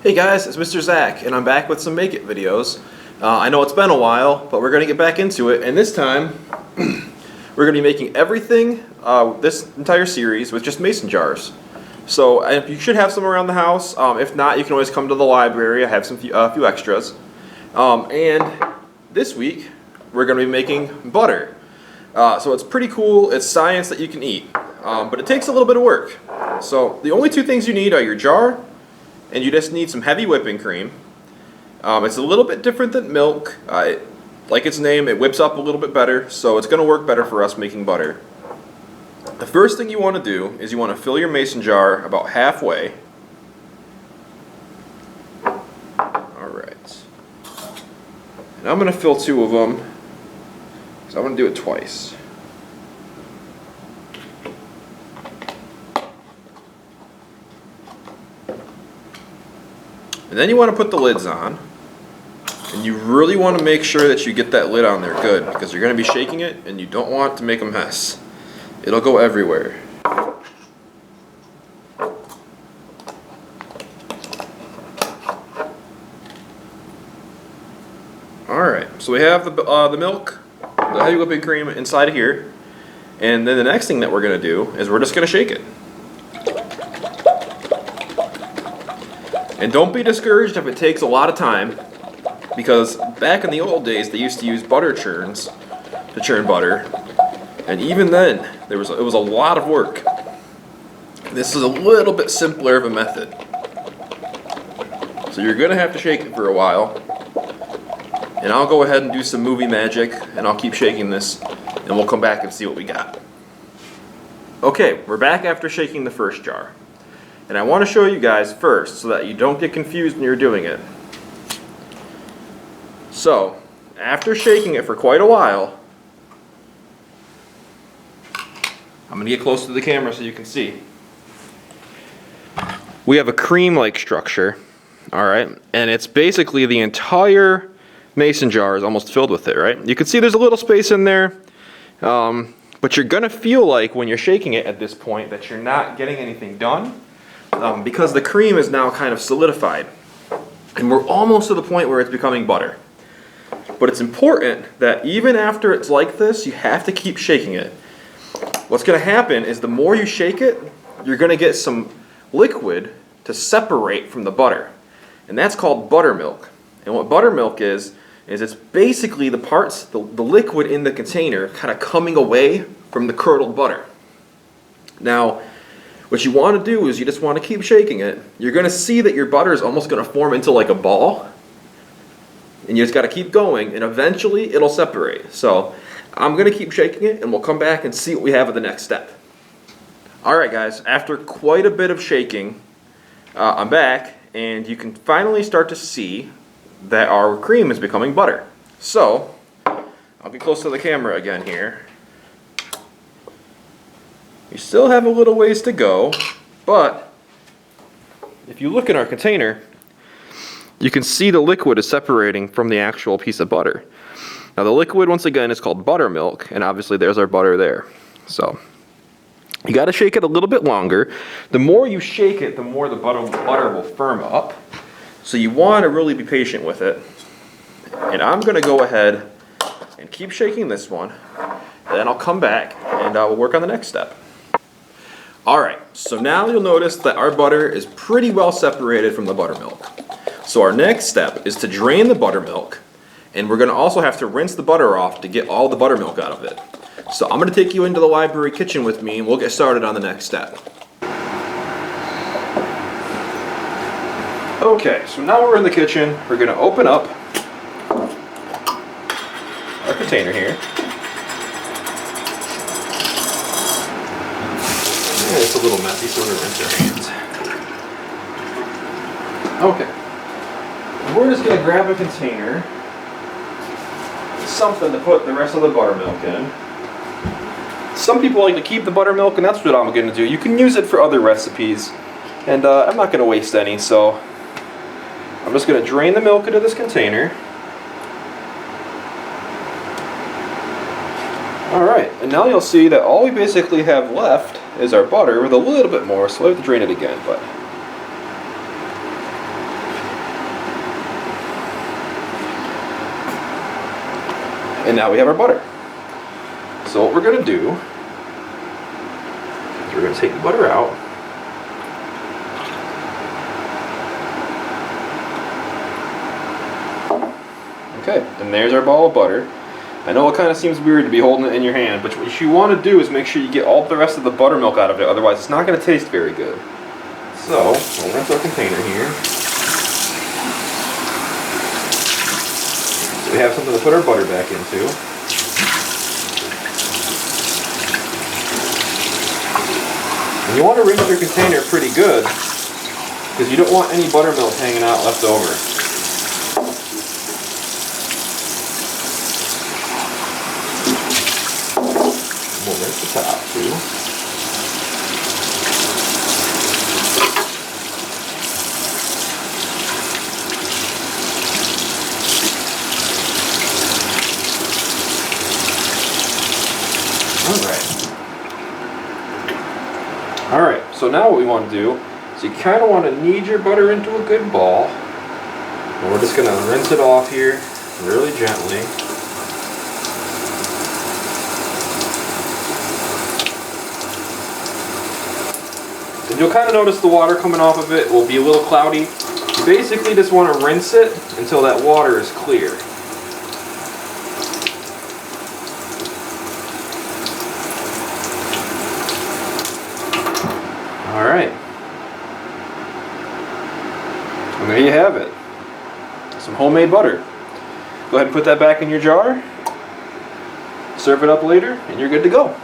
Hey guys, it's Mr. Zach, and I'm back with some Make It videos. I know it's been a while, but we're going to get back into it, and this time we're going to be making everything, this entire series, with just mason jars. So you should have some around the house. If not, you can always come to the library. I have some few extras. And this week we're going to be making butter. So it's pretty cool. It's science that you can eat, but it takes a little bit of work. So the only two things you need are your jar, and you just need some heavy whipping cream. It's a little bit different than milk. Like its name, it whips up a little bit better, so it's going to work better for us making butter. The first thing you want to do is you want to fill your mason jar about halfway. Alright. And I'm going to fill 2 of them, so I'm going to do it twice. And then you want to put the lids on, and you really want to make sure that you get that lid on there good, because you're going to be shaking it and you don't want to make a mess. It'll go everywhere. Alright, so we have the milk, the heavy whipping cream inside of here, and then the next thing that we're going to do is we're just going to shake it. And don't be discouraged if it takes a lot of time, because back in the old days they used to use butter churns to churn butter, and even then it was a lot of work. This is a little bit simpler of a method. So you're going to have to shake it for a while, and I'll go ahead and do some movie magic, and I'll keep shaking this, and we'll come back and see what we got. Okay, we're back after shaking the first jar. And I want to show you guys first so that you don't get confused when you're doing it. So, after shaking it for quite a while, I'm going to get close to the camera so you can see. We have a cream-like structure, alright? And it's basically the entire mason jar is almost filled with it, right? You can see there's a little space in there, but you're going to feel like when you're shaking it at this point that you're not getting anything done. Because the cream is now kind of solidified, and we're almost to the point where it's becoming butter. But it's important that even after it's like this, you have to keep shaking it. What's going to happen is the more you shake it, you're going to get some liquid to separate from the butter, and that's called buttermilk. And what buttermilk is it's basically the parts, the liquid in the container kind of coming away from the curdled butter. Now, what you want to do is you just want to keep shaking it. You're going to see that your butter is almost going to form into like a ball. And you just got to keep going, and eventually it'll separate. So I'm going to keep shaking it, and we'll come back and see what we have at the next step. Alright guys, after quite a bit of shaking, I'm back, and you can finally start to see that our cream is becoming butter. So, I'll get close to the camera again here. We still have a little ways to go, but if you look in our container, you can see the liquid is separating from the actual piece of butter. Now the liquid, once again, is called buttermilk, and obviously there's our butter there. So you got to shake it a little bit longer. The more you shake it, the more the butter will firm up. So you want to really be patient with it. And I'm going to go ahead and keep shaking this one, and then I'll come back and we'll work on the next step. Alright, so now you'll notice that our butter is pretty well separated from the buttermilk. So our next step is to drain the buttermilk, and we're going to also have to rinse the butter off to get all the buttermilk out of it. So I'm going to take you into the library kitchen with me, and we'll get started on the next step. Okay, so now we're in the kitchen. We're going to open up our container here. It's a little messy, so we're going to rinse our hands. Okay. We're just going to grab a container, something to put the rest of the buttermilk in. Some people like to keep the buttermilk, and that's what I'm going to do. You can use it for other recipes, and I'm not going to waste any, so I'm just going to drain the milk into this container. Alright, and now you'll see that all we basically have left is our butter with a little bit more, so I have to drain it again, but And now we have our butter. So what we're going to do is we're going to take the butter out. Okay, and there's our ball of butter. I know it kind of seems weird to be holding it in your hand, but what you want to do is make sure you get all the rest of the buttermilk out of it, otherwise it's not going to taste very good. So, we'll rinse our container here. So we have something to put our butter back into. And you want to rinse your container pretty good, because you don't want any buttermilk hanging out left over. We'll rinse the top too. Alright, so now what we want to do is you kind of want to knead your butter into a good ball. And we're just going to rinse it off here really gently. And you'll kind of notice the water coming off of it will be a little cloudy. You basically just want to rinse it until that water is clear. Alright. And there you have it. Some homemade butter. Go ahead and put that back in your jar. Serve it up later and you're good to go.